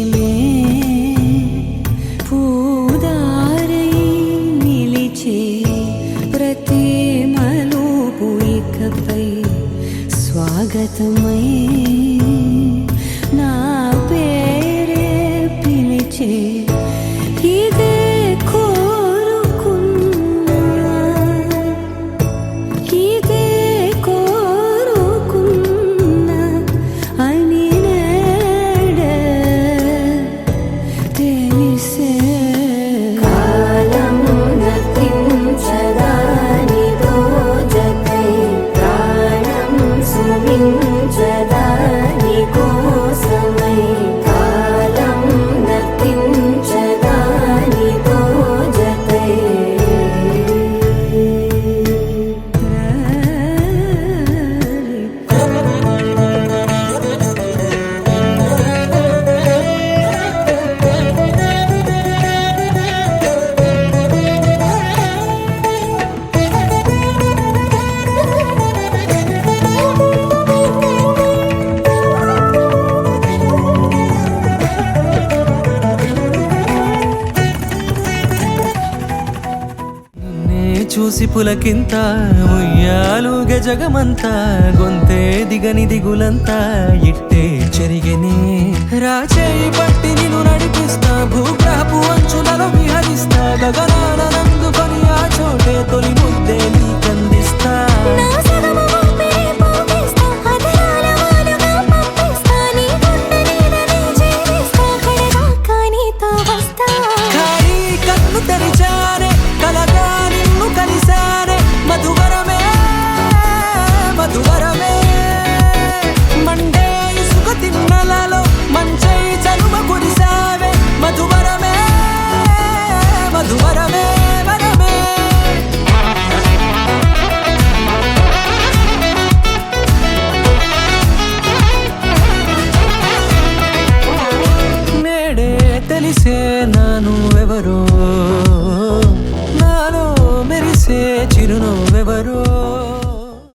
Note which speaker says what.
Speaker 1: చిలిమే పూదారై నిలిచే ప్రతి మలుపు ఇకపై స్వాగతమై నా పేరే పిలిచే ఇదే కోరుకున్నా ఇదే కోరుకున్నా అని నేడే తెలిసే కాలం నతించదాని దోజకై ప్రాణం సుమించదాని కోసమై కాలం నతించదాని దోజకై
Speaker 2: చూసి పులకింత ఉయ్యాలుగ జగమంతా గొంతే దిగని దిగులంతా ఇట్టే చెరిగనే రాచేయి పట్టి నిన్ను నడిపిస్తా భూగ్రహపు అంచులలో విహరిస్తా గగనాన నందుకొని ఆ చోటే తొలి ముద్దే నీకందిస్తా ఖాళీ కన్ను తెరిచానే కలగా నిన్ను కలిసానే మధువరమే మధువరమే మండే ఇసుక తిన్నలలో మంచై చలువ కురిసావే మధువరమే మధువరమే వరమే నేడే తెలిసే నాను ఎవరో